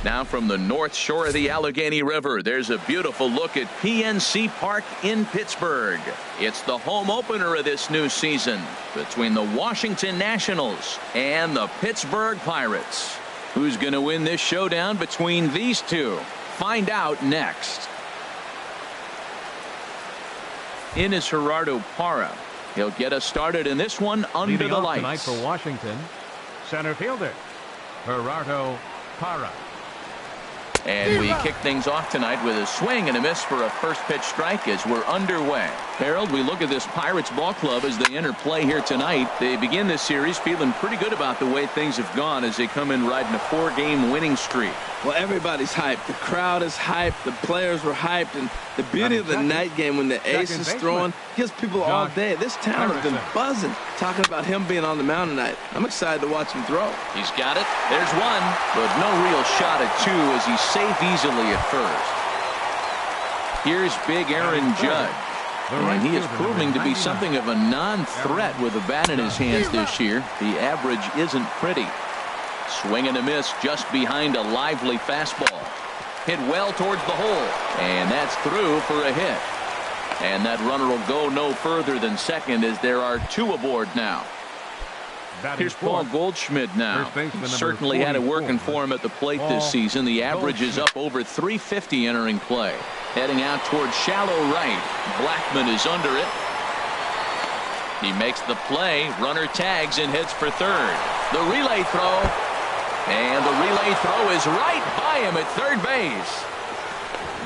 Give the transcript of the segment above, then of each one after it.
Now from the north shore of the Allegheny River, there's a beautiful look at PNC Park in Pittsburgh. It's the home opener of this new season between the Washington Nationals and the Pittsburgh Pirates. Who's going to win this showdown between these two? Find out next. In is Gerardo Parra. He'll get us started in this one under Leading the off lights. tonight for Washington, center fielder Gerardo Parra. And we kick things off tonight with a swing and a miss for a first pitch strike as we're underway. Harold, we look at this Pirates ball club as they enter play here tonight. They begin this series feeling pretty good about the way things have gone as they come in riding a 4-game winning streak. Well, everybody's hyped. The crowd is hyped. The players were hyped. And the beauty of the night game when the ace is throwing gives people all day. This town has been buzzing talking about him being on the mound tonight. I'm excited to watch him throw. He's got it. There's one, but no real shot at two as he's safe easily at first. Here's big Aaron Judge. And he is proving to be something of a non-threat with a bat in his hands this year. The average isn't pretty. Swing and a miss just behind a lively fastball. Hit well towards the hole. And that's through for a hit. And that runner will go no further than second as there are two aboard now. Here's Paul Goldschmidt now. Certainly had it working for him at the plate this season. The average is up over 350 entering play. Heading out towards shallow right. Blackman is under it. He makes the play. Runner tags and heads for third. The relay throw. And the relay throw is right by him at third base.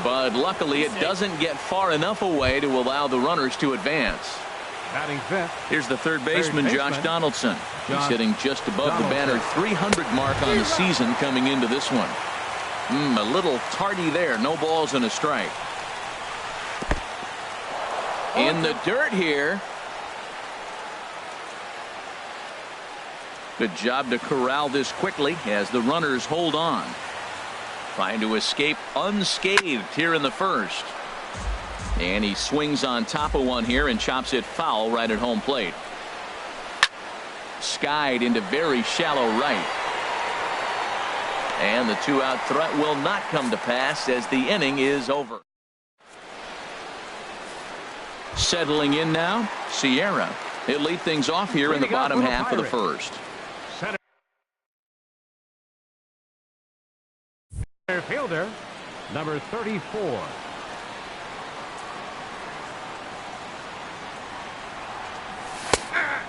But luckily it doesn't get far enough away to allow the runners to advance. Here's the third baseman, Josh Donaldson. He's hitting just above the banner 300 mark on the season coming into this one. A little tardy there. No balls and a strike. In the dirt here. Good job to corral this quickly as the runners hold on. Trying to escape unscathed here in the first. And he swings on top of one here and chops it foul right at home plate. Skied into very shallow right. And the two-out threat will not come to pass as the inning is over. Settling in now, Sierra. He'll lead things off here in the bottom half of the first. Center fielder, number 34.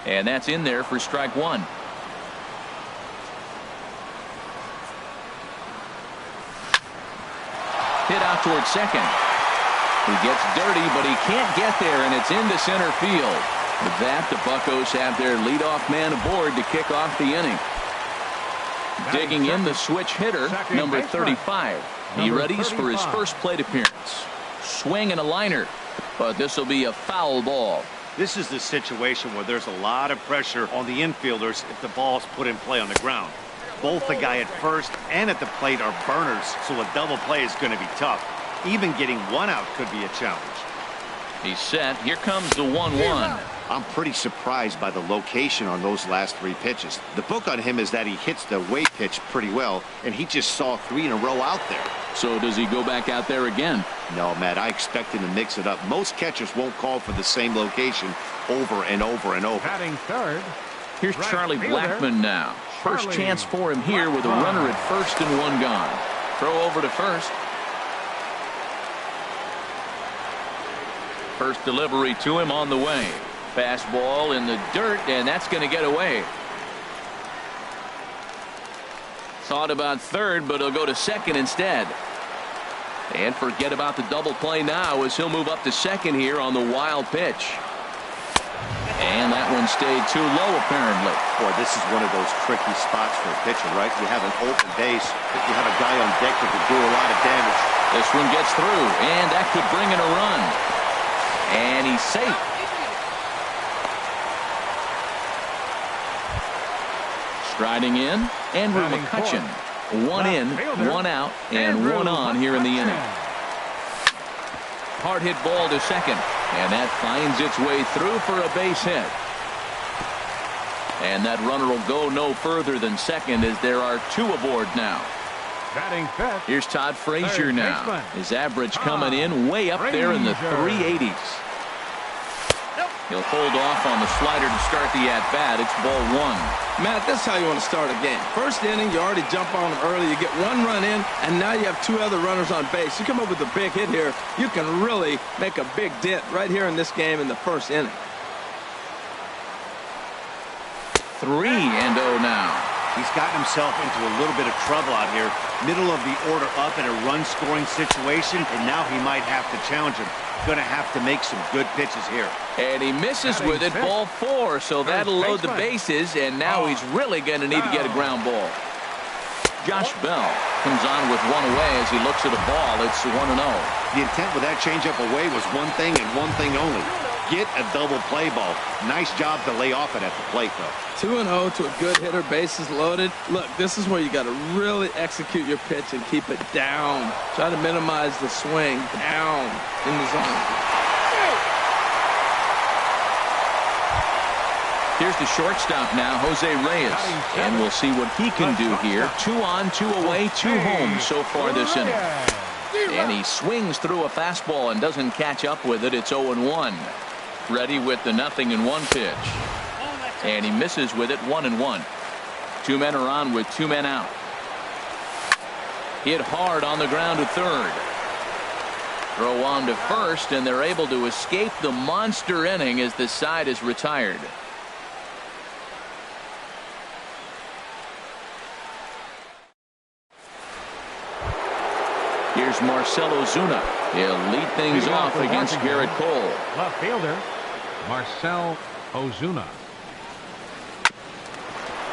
And that's in there for strike one. Hit out towards second. He gets dirty, but he can't get there, and it's into center field. With that, the Buccos have their leadoff man aboard to kick off the inning. Digging in the switch hitter, number 35. He readies for his first plate appearance. Swing and a liner, but this will be a foul ball. This is the situation where there's a lot of pressure on the infielders if the ball's put in play on the ground. Both the guy at first and at the plate are burners, so a double play is going to be tough. Even getting one out could be a challenge. He's set. Here comes the 1-1. I'm pretty surprised by the location on those last three pitches. The book on him is that he hits the way pitch pretty well, and he just saw 3 in a row out there. So does he go back out there again? No, Matt, I expect him to mix it up. Most catchers won't call for the same location over and over and over. Batting third. Here's Charlie Blackman now. First chance for him here with a runner at first and one gone. Throw over to first. First delivery to him on the way. Fastball in the dirt, and that's going to get away. Thought about third, but he'll go to second instead. And forget about the double play now as he'll move up to second here on the wild pitch. And that one stayed too low apparently. Boy, this is one of those tricky spots for a pitcher, right? You have an open base, but you have a guy on deck that could do a lot of damage. This one gets through, and that could bring in a run. And he's safe. Striding in, Andrew McCutcheon. One in, one out, and one on here in the inning. Hard hit ball to second, and that finds its way through for a base hit. And that runner will go no further than second as there are two aboard now. Batting fifth. Here's Todd Frazier Third now. baseman. His average coming in way up there in the Frazier. 380s. He'll hold off on the slider to start the at-bat. It's ball one. Matt, this is how you want to start a game. First inning, you already jump on them early. You get one run in, and now you have two other runners on base. You come up with a big hit here, you can really make a big dent right here in this game in the first inning. 3-0 now. He's gotten himself into a little bit of trouble out here. Middle of the order up in a run-scoring situation, and now he might have to challenge him. Going to have to make some good pitches here. And he misses with it, ball four, so that'll load the bases, and now he's really going to need to get a ground ball. Josh Bell comes on with one away as he looks at a ball. It's 1-0. The intent with that changeup away was one thing and one thing only. Get a double play ball. Nice job to lay off it at the plate, though. 2-0 to a good hitter, bases loaded. Look, this is where you got to really execute your pitch and keep it down. Try to minimize the swing down in the zone. Here's the shortstop now, Jose Reyes. And we'll see what he can do here. 2 on, 2 away, 2 home so far this inning. And he swings through a fastball and doesn't catch up with it. It's 0-1. Ready with the 0-1 pitch. And he misses with it. 1-1. 2 men are on with 2 men out. Hit hard on the ground to third. Throw on to first, and they're able to escape the monster inning as the side is retired. Here's Marcell Ozuna. He'll lead things off against Garrett Cole. Left fielder, Marcell Ozuna.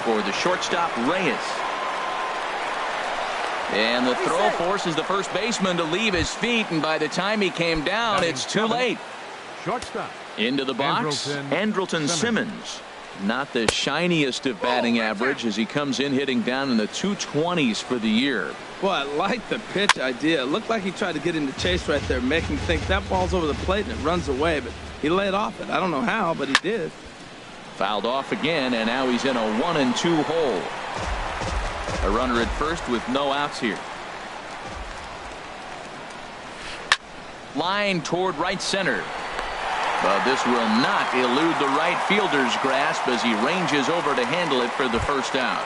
For the shortstop, Reyes. And the throw forces the first baseman to leave his feet, and by the time he came down, it's too late. Shortstop. Into the box, Andrelton Simmons. Not the shiniest of batting average as he comes in hitting down in the 220s for the year. Boy, I like the pitch idea. It looked like he tried to get into chase right there, make him think that ball's over the plate and it runs away, but he laid off it. I don't know how, but he did. Fouled off again, and now he's in a 1-2 hole. A runner at first with no outs here. Line toward right center. But this will not elude the right fielder's grasp as he ranges over to handle it for the first out.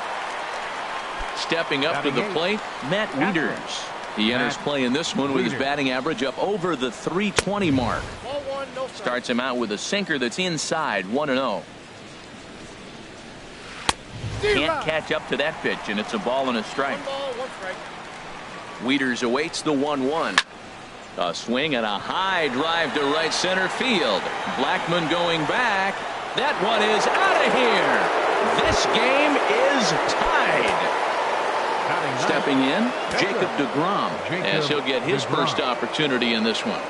Stepping up to the plate, Matt Wieters. He enters play in this one with his batting average up over the 320 mark. Starts him out with a sinker that's inside. 1-0. Can't catch up to that pitch, and it's a ball and a strike. Wieters awaits the 1-1. A swing and a high drive to right center field. Blackmon going back. That one is out of here. This game is tied. Stepping in, Jacob deGrom, as he'll get his first opportunity in this one.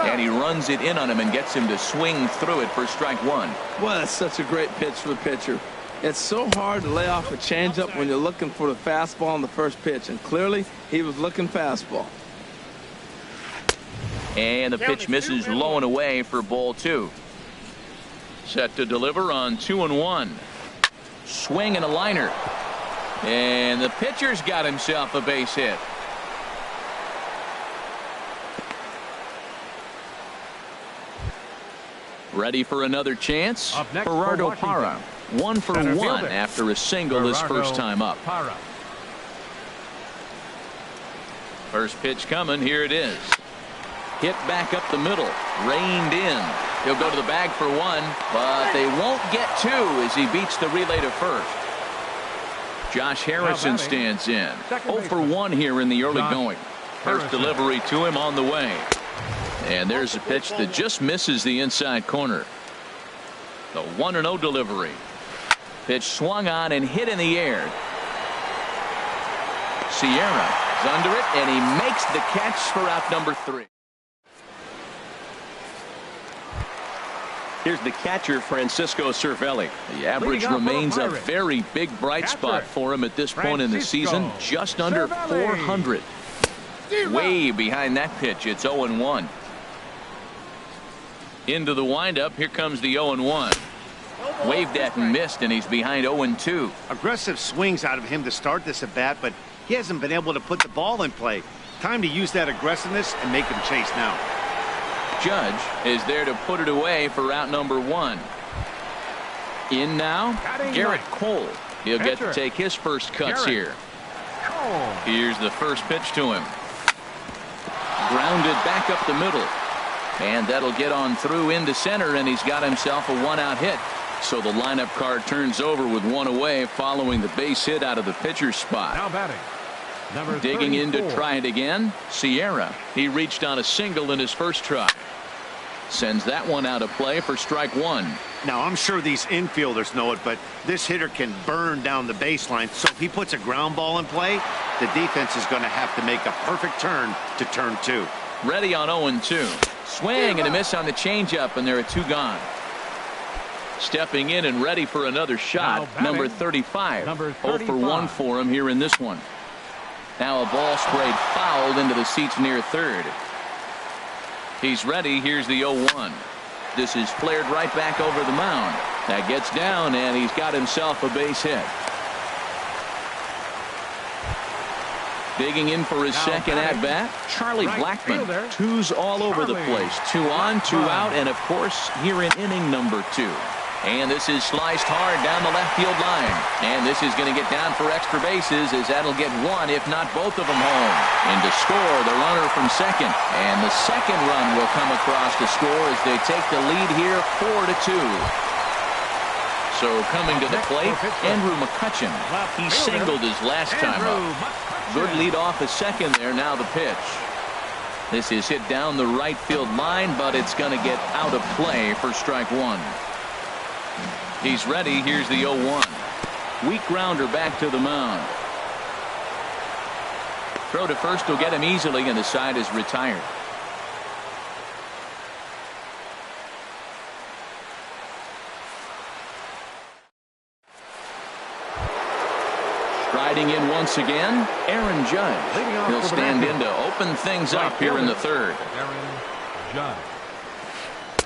And he runs it in on him and gets him to swing through it for strike one. Well, that's such a great pitch for the pitcher. It's so hard to lay off a changeup when you're looking for the fastball on the first pitch, and clearly he was looking fastball. And the pitch misses low and away for ball two. Set to deliver on 2-1. Swing and a liner. And the pitcher's got himself a base hit. Ready for another chance? Gerardo Parra. 1 for 1 after a single his first time up. First pitch coming. Here it is. Hit back up the middle. Reined in. He'll go to the bag for 1, but they won't get 2 as he beats the relay to first. Josh Harrison stands in. 0 for 1 here in the early going. First delivery to him on the way. And there's a pitch that just misses the inside corner. The 1-0 delivery. Pitch swung on and hit in the air. Sierra is under it, and he makes the catch for out number 3. Here's the catcher, Francisco Cervelli. The average remains a very big bright spot for him at this point in the season, just under 400. Way behind that pitch. It's 0-1. Into the windup. Here comes the 0-1. Waved at and missed, and he's behind 0-2. Aggressive swings out of him to start this at bat, but He hasn't been able to put the ball in play. Time to use that aggressiveness and make him chase now. Judge is there to put it away for out number 1. In now, Garrett Cole. He'll get to take his first cuts here. Here's the first pitch to him. Grounded back up the middle. And that'll get on through into center, and he's got himself a 1-out hit. So the lineup card turns over with 1 away following the base hit out of the pitcher's spot. Now batting, number Digging 34. in to try it again, Sierra. He reached on a single in his first try. Sends that one out of play for strike 1. Now, I'm sure these infielders know it, but this hitter can burn down the baseline. So if he puts a ground ball in play, the defense is going to have to make a perfect turn to turn 2. Ready on 0-2. Swing and a miss on the changeup, and there are 2 gone. Stepping in and ready for another shot, number 35. 0 for 1 for him here in this one. Now a ball sprayed fouled into the seats near third. He's ready. Here's the 0-1. This is flared right back over the mound. That gets down, and he's got himself a base hit. Digging in for his second at-bat, Charlie Blackmon. 2s all over the place. 2 on, 2 out, and, of course, here in inning number 2. And this is sliced hard down the left field line. And this is going to get down for extra bases, as that'll get 1, if not both of them, home. And to score, the runner from second. And the second run will come across to score as they take the lead here 4-2. So coming to the plate, Andrew McCutcheon. He singled his last time up. Good lead off a second there. Now the pitch. This is hit down the right field line, but it's going to get out of play for strike 1. He's ready. Here's the 0-1. Weak grounder back to the mound. Throw to first will get him easily, and the side is retired. Striding in once again, Aaron Judge. He'll stand in to open things up here in the third. Aaron Judge.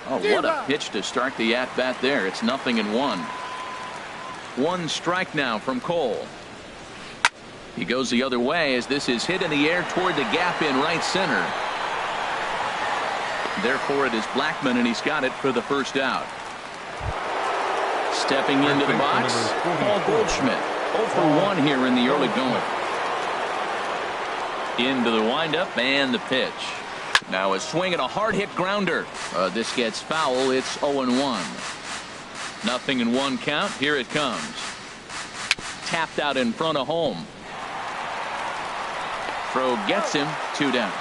Oh, what a pitch to start the at-bat there. It's 0-1. 1 strike now from Cole. He goes the other way as this is hit in the air toward the gap in right center. Therefore, it is Blackmon, and he's got it for the first out. Stepping into the box, Paul Goldschmidt. 0 for 1 here in the early going. Into the windup and the pitch. Now a swing and a hard hit grounder. This gets foul. It's 0-1. 0-1 count. Here it comes. Tapped out in front of home. Throw gets him. 2 down.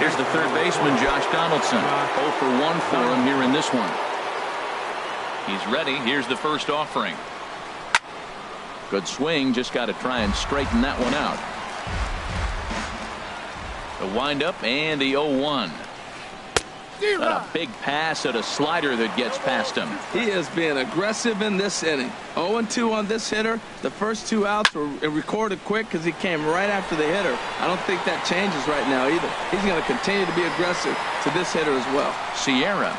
Here's the third baseman, Josh Donaldson. 0 for 1 for him here in this one. He's ready. Here's the first offering. Good swing. Just got to try and straighten that one out. The windup and the 0-1. A big pass at a slider that gets past him. He has been aggressive in this inning. 0-2 on this hitter. The first 2 outs were recorded quick because he came right after the hitter. I don't think that changes right now either. He's going to continue to be aggressive to this hitter as well. Sierra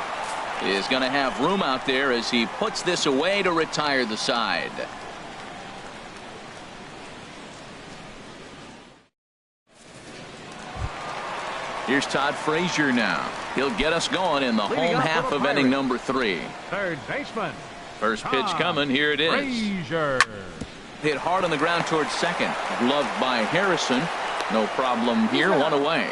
is going to have room out there as he puts this away to retire the side. Here's Todd Frazier now. He'll get us going in the home half of inning number 3. Third baseman. First pitch coming. Here it is. Frazier. Hit hard on the ground towards second. Gloved by Harrison. No problem here. 1 away.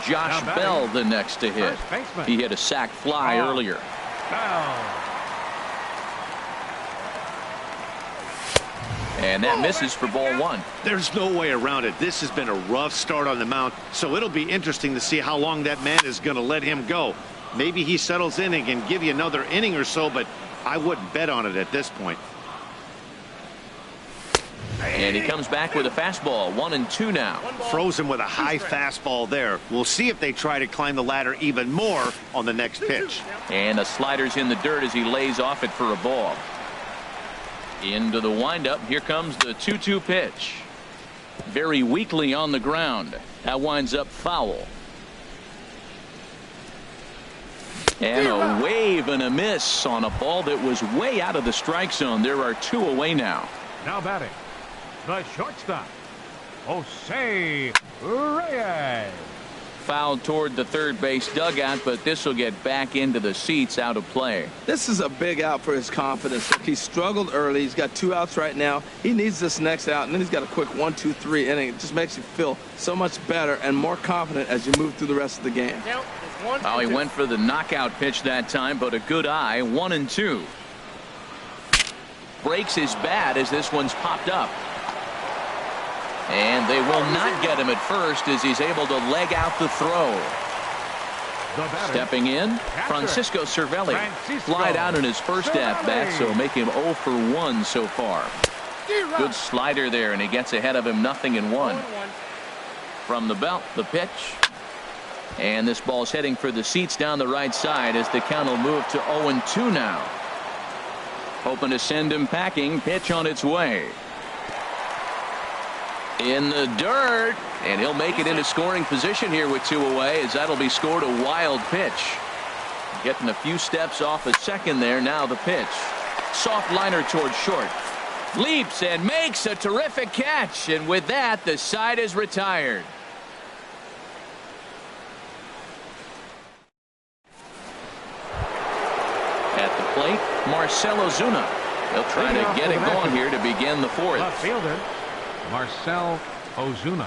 Josh Bell the next to hit. He hit a sac fly earlier. And that misses for ball 1. There's no way around it. This has been a rough start on the mound, so it'll be interesting to see how long that man is going to let him go. Maybe he settles in and can give you another inning or so, but I wouldn't bet on it at this point. And he comes back with a fastball. 1-2 now. Frozen with a high fastball there. We'll see if they try to climb the ladder even more on the next pitch. And the slider's in the dirt as he lays off it for a ball. Into the windup. Here comes the 2-2 pitch. Very weakly on the ground. That winds up foul. And a wave and a miss on a ball that was way out of the strike zone. There are 2 away now. Now batting, the shortstop, Jose Reyes. Fouled toward the third base dugout, but this will get back into the seats, out of play. This is a big out for his confidence. Look, he struggled early. He's got 2 outs right now. He needs this next out, and then he's got a quick 1, 2, 3 inning. It just makes you feel so much better and more confident as you move through the rest of the game. Oh, he went for the knockout pitch that time, but a good eye. 1-2. Breaks his bat as this one's popped up. And they will not get him at first as he's able to leg out the throw. Stepping in, Francisco Cervelli. Flied out in his first at-bat, so make him 0 for 1 so far. Good slider there, and he gets ahead of him, 0-1. From the belt, the pitch. And this ball's heading for the seats down the right side as the count will move to 0-2 now. Hoping to send him packing. Pitch on its way. In the dirt, and he'll make it into scoring position here with 2 away, as that'll be scored. A wild pitch. Getting a few steps off a second there. Now the pitch. Soft liner towards short. Leaps and makes a terrific catch, and with that the side is retired. At the plate, Marcell Ozuna. He'll try to get it going here to begin the 4th. Left fielder, Marcell Ozuna.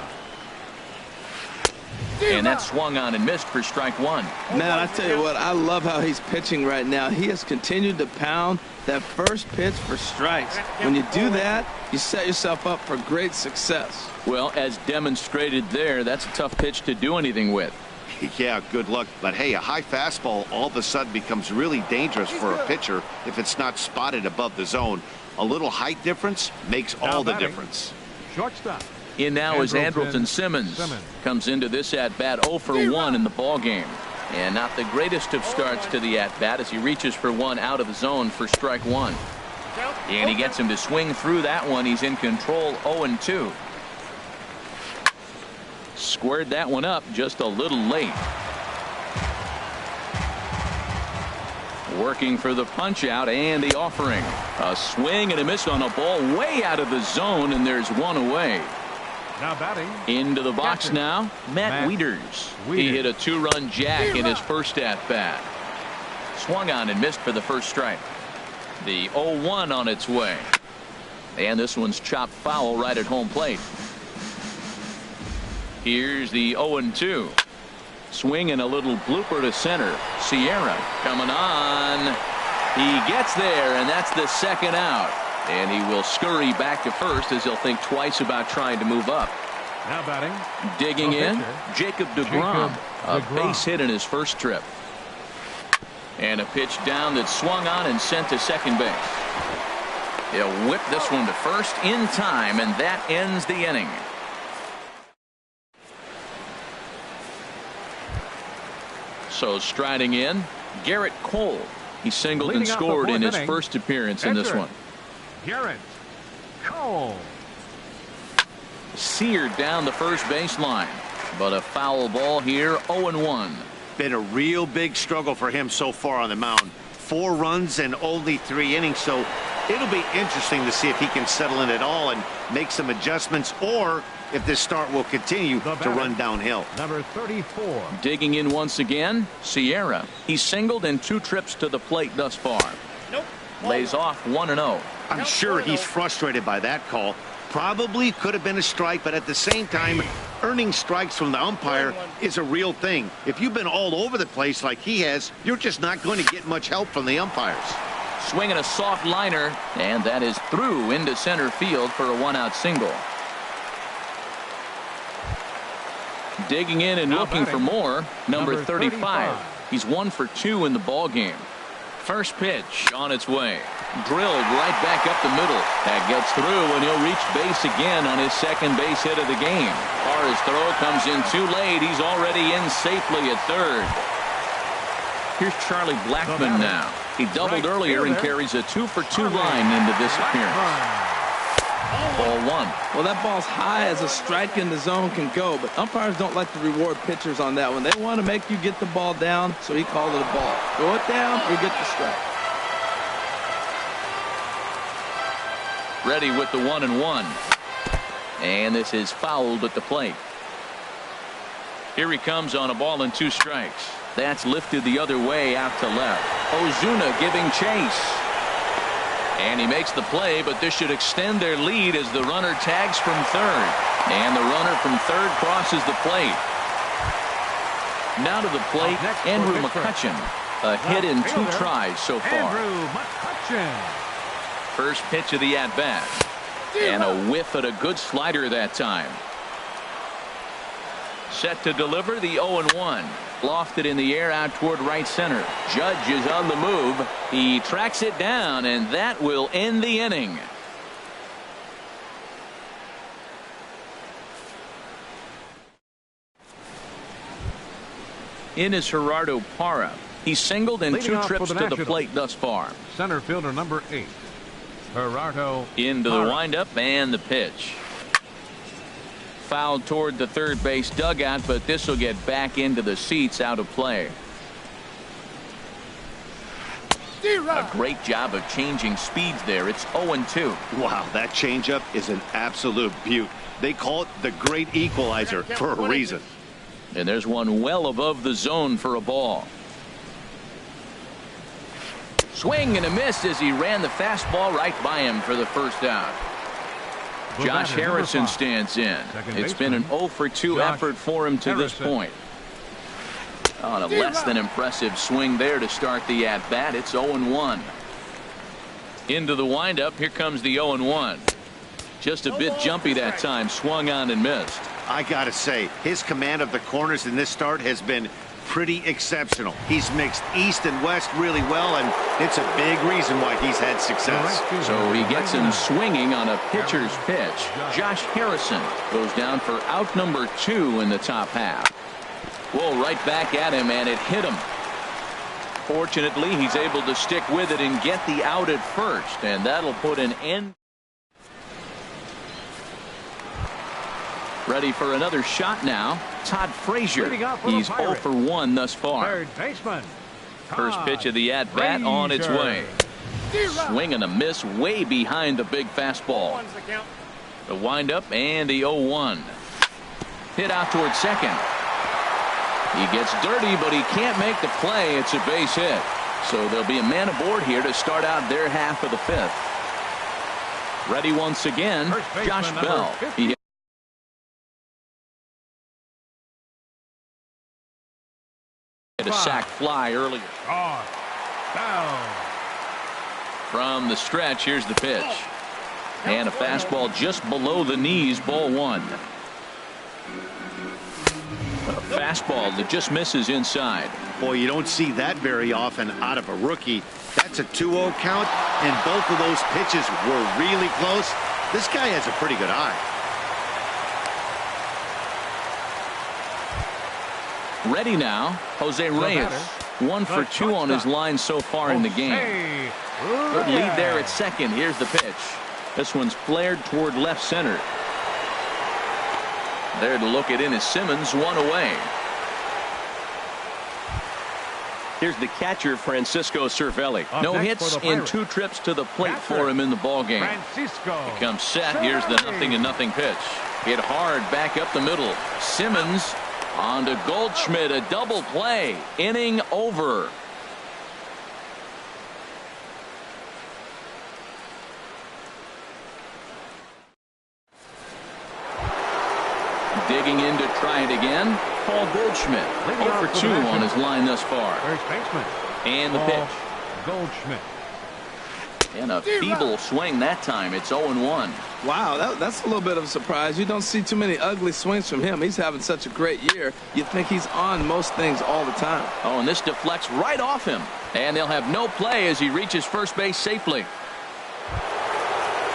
And that swung on and missed for strike 1. Man, I tell you what, I love how he's pitching right now. He has continued to pound that first pitch for strikes. When you do that, you set yourself up for great success. Well, as demonstrated there, that's a tough pitch to do anything with. Yeah, good luck. But hey, a high fastball all of a sudden becomes really dangerous for a pitcher if it's not spotted above the zone. A little height difference makes all the difference. Shortstop. In now is Andrelton Simmons. Comes into this at-bat 0 for 1 in the ball game. And not the greatest of starts to the at-bat as he reaches for 1 out of the zone for strike 1. And he gets him to swing through that one. He's in control, 0-2. Squared that one up just a little late. Working for the punch out and the offering. A swing and a miss on a ball way out of the zone, and there's 1 away. Now batting. Into the box now, Matt Wieters. He hit a 2-run jack in his first at-bat. Swung on and missed for the first strike. The 0-1 on its way. And this one's chopped foul right at home plate. Here's the 0-2. Swing and a little blooper to center. Sierra coming on. He gets there, and that's the second out. And he will scurry back to first as he'll think twice about trying to move up. Now batting. Digging in, Jacob deGrom. A base hit in his first trip. And a pitch down that swung on and sent to second base. He'll whip this one to first in time, and that ends the inning. So striding in, Garrett Cole. He singled and scored in his first appearance in this one. Garrett Cole. Seared down the first baseline, but a foul ball here. 0-1. Been a real big struggle for him so far on the mound. 4 runs and only 3 innings, so it'll be interesting to see if he can settle in at all and make some adjustments, or if this start will continue to run downhill. Number 34. Digging in once again, Sierra. He's singled in 2 trips to the plate thus far. Lays off 1-0. I'm sure he's frustrated by that call. Probably could have been a strike, but at the same time, earning strikes from the umpire is a real thing. If you've been all over the place like he has, you're just not going to get much help from the umpires. Swinging a soft liner, and that is through into center field for a 1-out single. Digging in and looking for more, number 35. He's 1 for 2 in the ball game. First pitch on its way. Drilled right back up the middle. That gets through, and he'll reach base again on his second base hit of the game. His throw comes in too late. He's already in safely at third. Here's Charlie Blackmon now. He doubled earlier and carries a 2 for 2 line into this appearance. Ball one. Well, that ball's high as a strike in the zone can go, but umpires don't like to reward pitchers on that one. They want to make you get the ball down, so he called it a ball. Throw it down or get the strike. Ready with the 1-1. And this is fouled at the plate. Here he comes on a ball and 2 strikes. That's lifted the other way out to left. Ozuna giving chase. And he makes the play, but this should extend their lead as the runner tags from third. And the runner from third crosses the plate. Now to the plate, Andrew McCutchen. A hit in 2 tries so far. Andrew McCutchen. First pitch of the at-bat. And a whiff at a good slider that time. Set to deliver the 0-1. Lofted in the air out toward right center. Judge is on the move. He tracks it down, and that will end the inning. In is Gerardo Parra. He singled in Leading 2 off trips for the to the Nationals. plate thus far. Center fielder number 8, Gerardo Into the Parra. windup and the pitch. Fouled toward the third base dugout, but this will get back into the seats out of play. A great job of changing speeds there. It's 0-2. Wow, that changeup is an absolute beaut. They call it the great equalizer for a reason. And there's one well above the zone for a ball. Swing and a miss as he ran the fastball right by him for the first out. Josh Harrison stands in. It's been an 0 for 2 effort for him to this point. On a less than impressive swing there to start the at-bat. It's 0-1. Into the windup. Here comes the 0-1. Just a bit jumpy that time. Swung on and missed. I gotta say, his command of the corners in this start has been pretty exceptional. He's mixed east and west really well, and it's a big reason why he's had success. So he gets him swinging on a pitcher's pitch. Josh Harrison goes down for out number 2 in the top half. Whoa, right back at him, and it hit him. Fortunately, he's able to stick with it and get the out at first, and that'll put an end. Ready for another shot now. Todd Frazier. He's 0 for 1 thus far. Third baseman. First pitch of the at-bat on its way. Swing and a miss way behind the big fastball. The windup and the 0-1. Hit out towards second. He gets dirty, but he can't make the play. It's a base hit. So there'll be a man aboard here to start out their half of the 5th. Ready once again, Josh Bell. He hit a sac fly earlier. From the stretch, here's the pitch. And a fastball just below the knees, ball 1. A fastball that just misses inside. Boy, you don't see that very often out of a rookie. That's a 2-0 count, and both of those pitches were really close. This guy has a pretty good eye. Ready now, Jose Reyes. 1 for 2 on his line so far in the game. Good lead there at second. Here's the pitch. This one's flared toward left center. There to look it in is Simmons, 1 away. Here's the catcher, Francisco Cervelli. No hits in 2 trips to the plate for him in the ballgame. He comes set. Here's the 0-0 pitch. Hit hard back up the middle. Simmons on to Goldschmidt. A double play. Inning over. Digging in to try it again. Paul Goldschmidt. 0 for 2 on his line thus far. First baseman. And the pitch. Goldschmidt. And a feeble swing that time. It's 0-1. Wow, that's a little bit of a surprise. You don't see too many ugly swings from him. He's having such a great year. You think he's on most things all the time. Oh, and this deflects right off him. And they'll have no play as he reaches first base safely.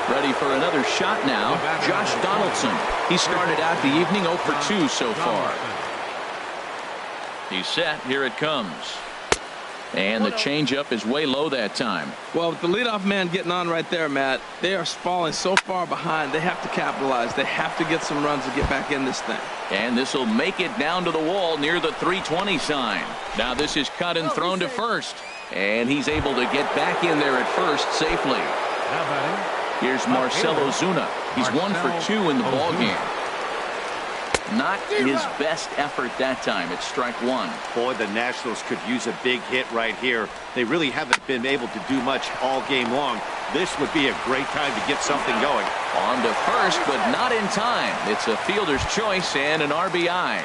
Ready for another shot now, Josh Donaldson. He started out the evening 0 for 2 so far. He's set. Here it comes. And the changeup is way low that time. Well, with the leadoff man getting on right there, Matt, they are falling so far behind. They have to capitalize. They have to get some runs to get back in this thing. And this will make it down to the wall near the 320 sign. Now this is cut and thrown to first. And he's able to get back in there at first safely. Here's Marcell Ozuna. He's 1 for 2 in the ball game. Not his best effort that time. It's strike one. Boy, the Nationals could use a big hit right here. They really haven't been able to do much all game long. This would be a great time to get something going. On to first, but not in time. It's a fielder's choice and an RBI.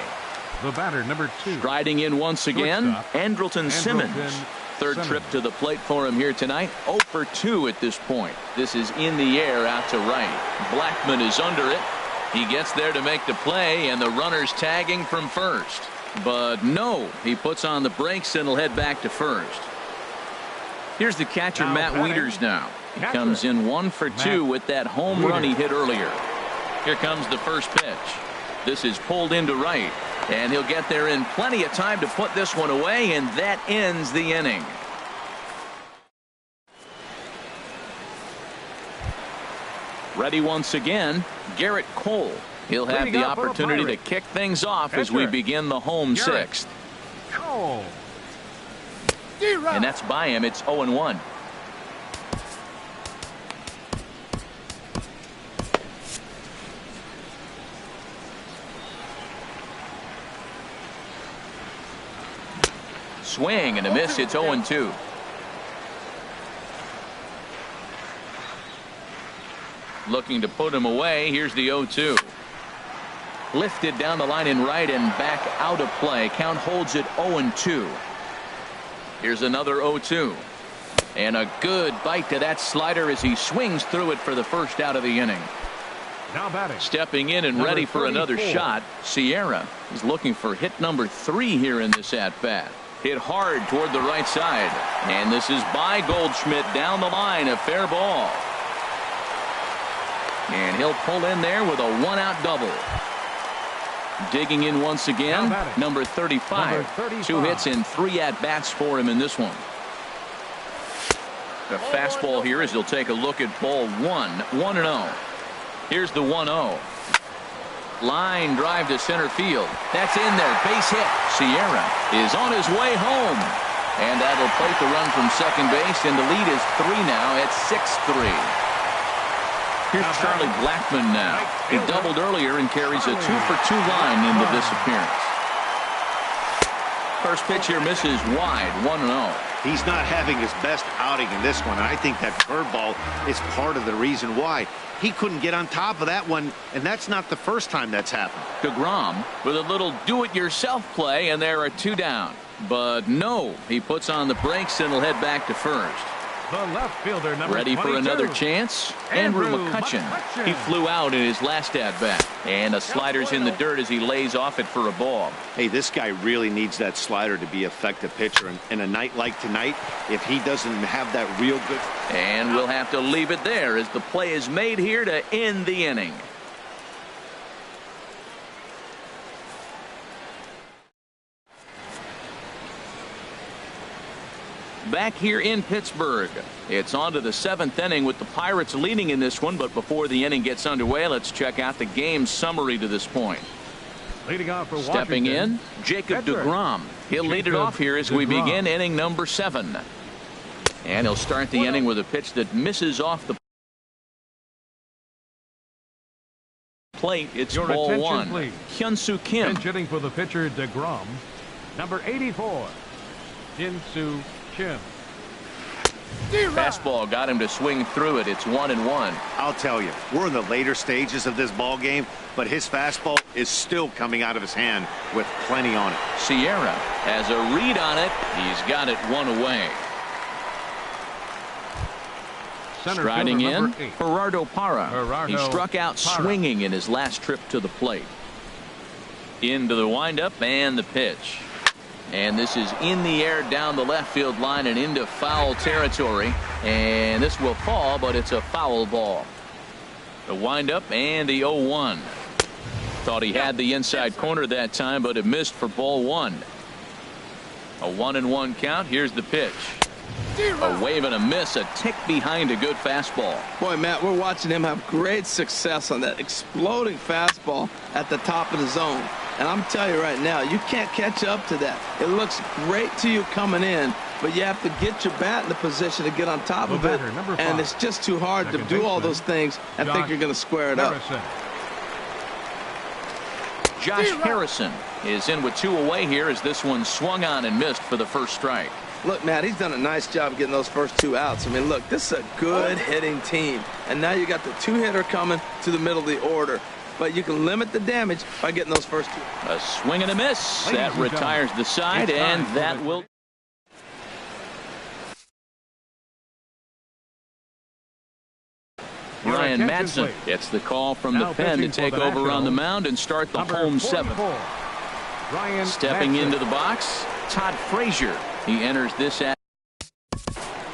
The batter, number 2. Striding in once again, Andrelton Simmons. Third trip to the plate for him here tonight. 0 for 2 at this point. This is in the air out to right. Blackmon is under it. He gets there to make the play, and the runner's tagging from first. But no, he puts on the brakes and will head back to first. Here's the catcher, Matt Wieters now. He comes in 1 for 2 with that home run he hit earlier. Here comes the first pitch. This is pulled into right, and he'll get there in plenty of time to put this one away, and that ends the inning. Ready once again, Garrett Cole. He'll have the opportunity to kick things off as we begin the home sixth. Cole. And that's by him. It's 0-1. Swing and a miss. It's 0-2. Looking to put him away. Here's the 0-2. Lifted down the line in right and back out of play. Count holds it 0-2. Here's another 0-2. And a good bite to that slider as he swings through it for the first out of the inning. Now batting. Stepping in and ready for another shot. Sierra is looking for hit number 3 here in this at-bat. Hit hard toward the right side. And this is by Goldschmidt down the line. A fair ball. And he'll pull in there with a 1-out double. Digging in once again, number 35. 2 hits and 3 at-bats for him in this one. The fastball here as he'll take a look at ball 1. 1-0. Here's the 1-0. Line drive to center field. That's in there. Base hit. Sierra is on his way home. And that'll plate the run from second base, and the lead is 3 now at 6-3. Here's Charlie Blackmon now. He doubled earlier and carries a 2-for-2 line into this appearance. First pitch here misses wide. 1-0. He's not having his best outing in this one. And I think that curveball is part of the reason why. He couldn't get on top of that one, and that's not the first time that's happened. DeGrom with a little do-it-yourself play, and there are 2 down. But no, he puts on the brakes and will head back to first. The left fielder, number ready 22. for another chance. Andrew McCutchen. He flew out in his last at-bat. And a slider's in the dirt as he lays off it for a ball. Hey, this guy really needs that slider to be an effective pitcher. And a night like tonight, if he doesn't have that real good. And we'll have to leave it there as the play is made here to end the inning. Back here in Pittsburgh, it's on to the 7th inning with the Pirates leading in this one. But before the inning gets underway, let's check out the game summary to this point. Leading off for Stepping in, Jacob DeGrom. He'll lead it off here as we begin inning number 7. And he'll start the inning with a pitch that misses off the plate. It's ball 1. Hyun-Soo Kim. Hitting for the pitcher DeGrom, number 84, Hyun-Soo Kim. Fastball got him to swing through it. It's 1-1. I'll tell you, we're in the later stages of this ball game, but his fastball is still coming out of his hand with plenty on it. Sierra has a read on it. He's got it 1 away. Striding in, Gerardo Parra. He struck out swinging in his last trip to the plate. Into the windup and the pitch. And this is in the air down the left field line and into foul territory. And this will fall, but it's a foul ball. The windup and the 0-1. Thought he had the inside corner that time, but it missed for ball 1. A 1-1 count. Here's the pitch. A wave and a miss, a tick behind a good fastball. Boy, Matt, we're watching him have great success on that exploding fastball at the top of the zone. And I'm telling you right now, you can't catch up to that. It looks great to you coming in, but you have to get your bat in the position to get on top of it. And it's just too hard to do all those things and think you're going to square it up. Josh Harrison is in with 2 away here as this one swung on and missed for the first strike. Look, Matt, he's done a nice job getting those first 2 outs. I mean, look, this is a good hitting team. And now you got the 2-hitter coming to the middle of the order. But you can limit the damage by getting those first 2. A swing and a miss. That retires the side, and that will... Ryan Madsen gets the call from the pen to take over on the mound and start the home 7th. Stepping into the box, Todd Frazier. He enters this at...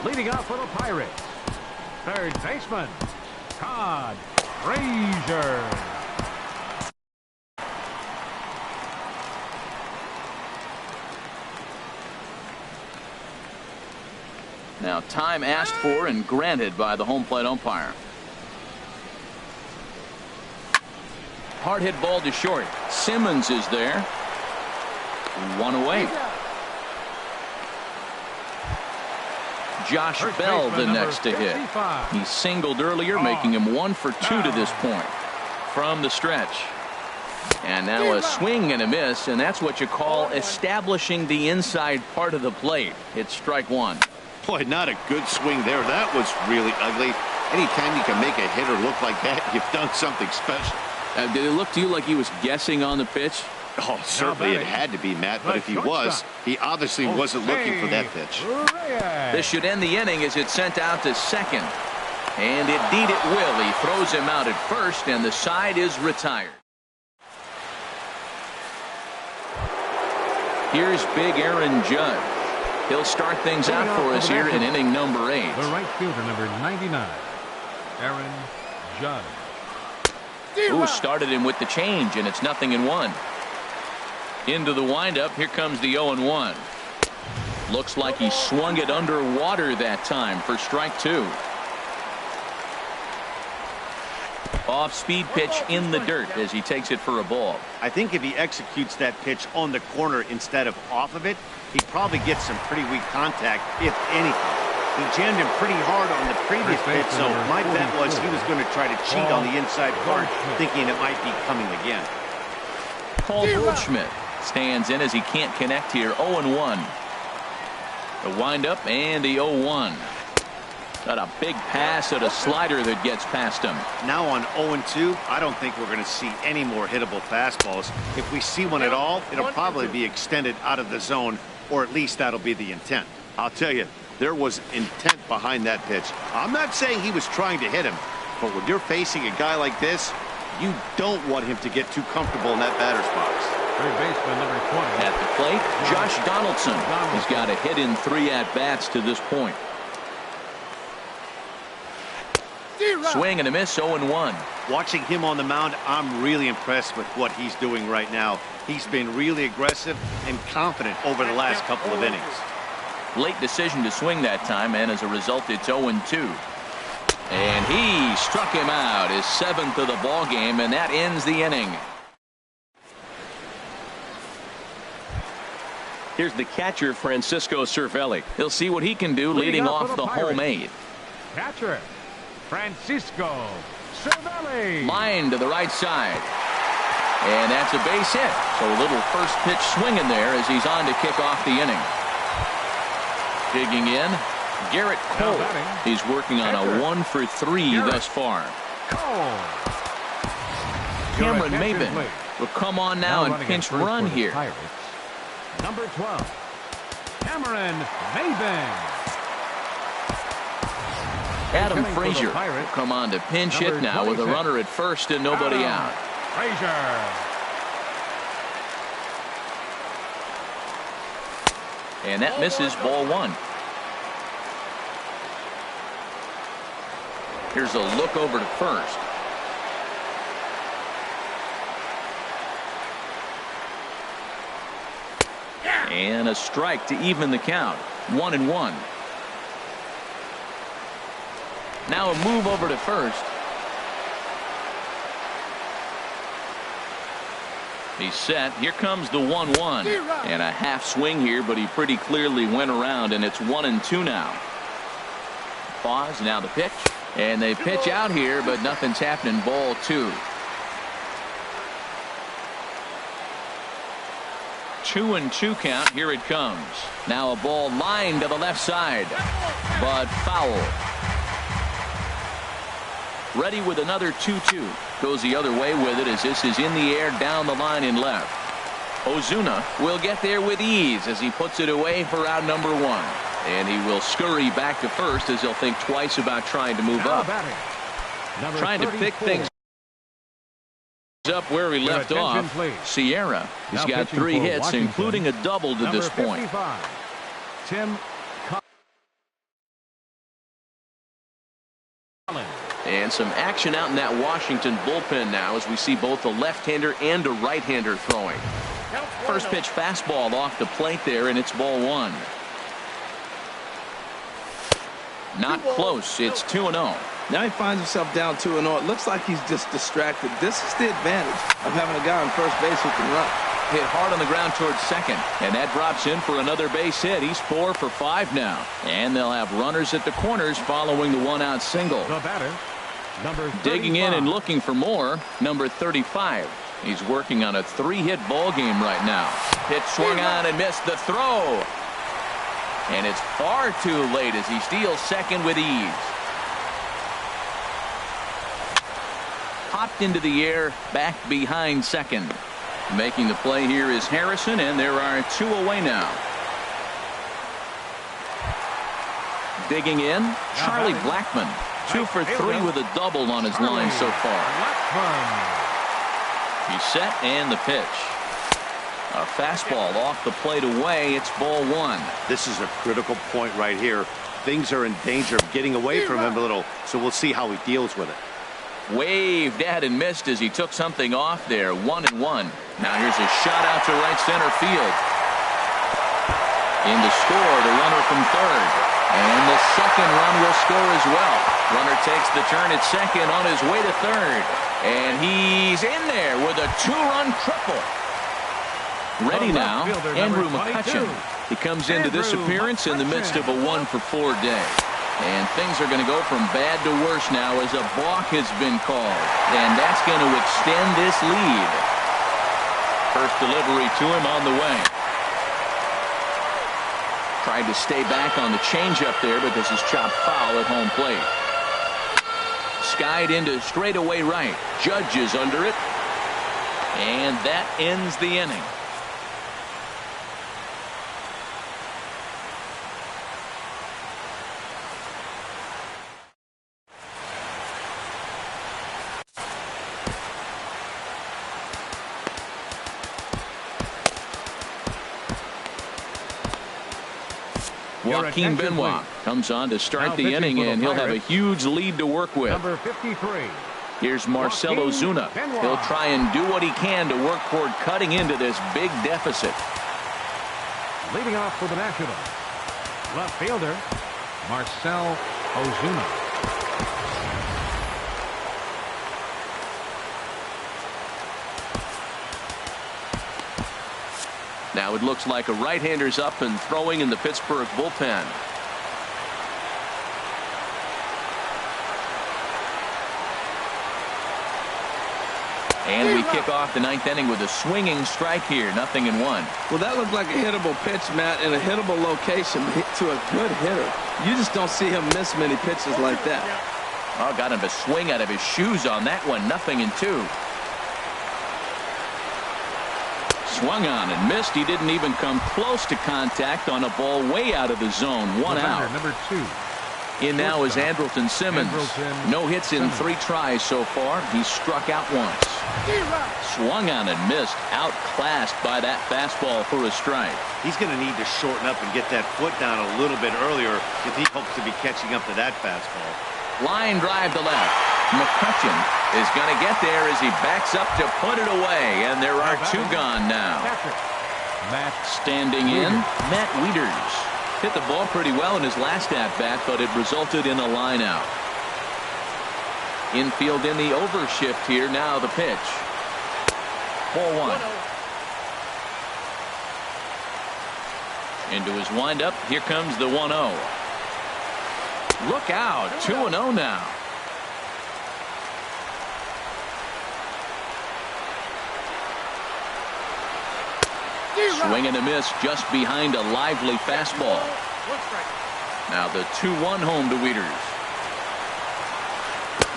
Leading off for the Pirates, third baseman, Todd Frazier. Now time asked for and granted by the home plate umpire. Hard hit ball to short. Simmons is there. 1 away. Josh Bell the next to hit. He singled earlier, making him 1 for 2 to this point. From the stretch. And now a swing and a miss, and that's what you call establishing the inside part of the plate. It's strike 1. Boy, not a good swing there. That was really ugly. Anytime you can make a hitter look like that, you've done something special. Did it look to you like he was guessing on the pitch? Oh, certainly it had to be, Matt, but if he was, he obviously wasn't looking for that pitch. This should end the inning as it's sent out to second. And indeed it will. He throws him out at first, and the side is retired. Here's big Aaron Judge. He'll start things out for us here in inning number 8. The right fielder, number 99, Aaron Judge. Who started him with the change, and it's 0-1. Into the windup. Here comes the 0-1. Looks like he swung it underwater that time for strike 2. Off-speed pitch in the dirt as he takes it for a ball. I think if he executes that pitch on the corner instead of off of it, he probably gets some pretty weak contact, if anything. He jammed him pretty hard on the previous pitch, so my bet was he was going to try to cheat on the inside part, thinking it might be coming again. Paul Goldschmidt stands in as he can't connect here. 0-1. The windup and the 0-1. Got a big pass at a slider that gets past him. Now on 0-2, I don't think we're going to see any more hittable fastballs. If we see one at all, it'll probably be extended out of the zone, or at least that'll be the intent. I'll tell you, there was intent behind that pitch. I'm not saying he was trying to hit him, but when you're facing a guy like this, you don't want him to get too comfortable in that batter's box. Third baseman, number 20. At the plate, Josh Donaldson. He's got a hit in 3 at-bats to this point. Swing and a miss, 0-1. Watching him on the mound, I'm really impressed with what he's doing right now. He's been really aggressive and confident over the last couple of innings. Late decision to swing that time, and as a result, it's 0-2. And he struck him out, his 7th of the ball game, and that ends the inning. Here's the catcher, Francisco Cervelli. He'll see what he can do leading off the home 8. Catcher, Francisco Cervelli. Line to the right side. And that's a base hit. So a little first pitch swinging there as he's on to kick off the inning. Digging in, Garrett Cole. He's working on a 1 for 3 thus far. Cameron Maben will come on now and pinch run here. Number 12, Cameron Maben. Adam Frazier will come on to pinch hit now with a runner at first and nobody out. Frazier. And that misses, ball 1. Here's a look over to first. And a strike to even the count. 1-1. Now a move over to first. He's set. Here comes the 1-1. And a half swing here, but he pretty clearly went around, and it's 1-2 now. Pause. Now the pitch. And they pitch out here, but nothing's happening. Ball 2. 2-2 count. Here it comes. Now a ball lined to the left side, but foul. Ready with another 2-2. Goes the other way with it as this is in the air down the line in left. Ozuna will get there with ease as he puts it away for out number 1. And he will scurry back to first as he'll think twice about trying to move up. Trying to pick things up where he left off. Sierra has got 3 hits, including a double to this point. Tim And some action out in that Washington bullpen now as we see both a left-hander and a right-hander throwing. First pitch fastball off the plate there, and it's ball 1. Not close. It's 2-0. Now he finds himself down 2-0. It looks like he's just distracted. This is the advantage of having a guy on first base who can run. Hit hard on the ground towards second, and that drops in for another base hit. He's 4 for 5 now, and they'll have runners at the corners following the 1-out single. The batter, number 35. Digging in and looking for more, number 35. He's working on a 3-hit ball game right now. Pitch swung on and missed the throw, and it's far too late as he steals second with ease. Popped into the air, back behind second. Making the play here is Harrison, and there are 2 away now. Digging in, Charlie Blackmon, 2 for 3 with a double on his line so far. He's set, and the pitch. A fastball off the plate away. It's ball 1. This is a critical point right here. Things are in danger of getting away from him a little, so we'll see how he deals with it. Waved at and missed as he took something off there. 1-1. Now here's a shot out to right center field. In to score, the runner from third. And the second run will score as well. Runner takes the turn at second on his way to third. And he's in there with a 2-run triple. Ready now, Andrew McCutchen. He comes into this appearance in the midst of a 1-for-4 day. And things are going to go from bad to worse now as a balk has been called. And that's going to extend this lead. First delivery to him on the way. Tried to stay back on the changeup there, but this is chopped foul at home plate. Skied into straightaway right. Judge is under it. And that ends the inning. Joaquin Benoit comes on to start the inning, and he'll have a huge lead to work with. Number 53. Here's Marcell Ozuna. He'll try and do what he can to work toward cutting into this big deficit. Leading off for the Nationals, left fielder Marcell Ozuna. Now it looks like a right-hander's up and throwing in the Pittsburgh bullpen. And we kick off the 9th inning with a swinging strike here. 0-1. Well, that looked like a hittable pitch, Matt, in a hittable location to a good hitter. You just don't see him miss many pitches like that. Oh, got him a swing out of his shoes on that one. 0-2. Swung on and missed. He didn't even come close to contact on a ball way out of the zone. 1 out. Number 2. In now is Andrelton Simmons. No hits in 3 tries so far. He struck out once. Swung on and missed. Outclassed by that fastball for a strike. He's going to need to shorten up and get that foot down a little bit earlier if he hopes to be catching up to that fastball. Line drive to left. McCutchen is going to get there as he backs up to put it away, and there are 2 gone now. Matt Standing in, Matt Wieters. Hit the ball pretty well in his last at-bat, but it resulted in a line out. Infield in the overshift here. Now the pitch. Ball one. Into his windup. Here comes the 1-0. Look out. 2-0 now. Swing and a miss just behind a lively fastball. Now the 2-1 home to Wieters.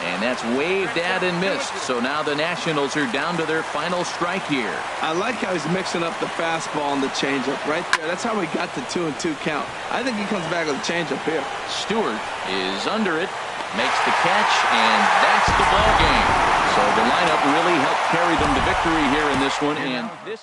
And that's waved at and missed. So now the Nationals are down to their final strike here. I like how he's mixing up the fastball and the changeup right there. That's how we got the 2-2 count. I think he comes back with a changeup here. Stewart is under it, makes the catch, and that's the ball game. So the lineup really helped carry them to victory here in this one. And this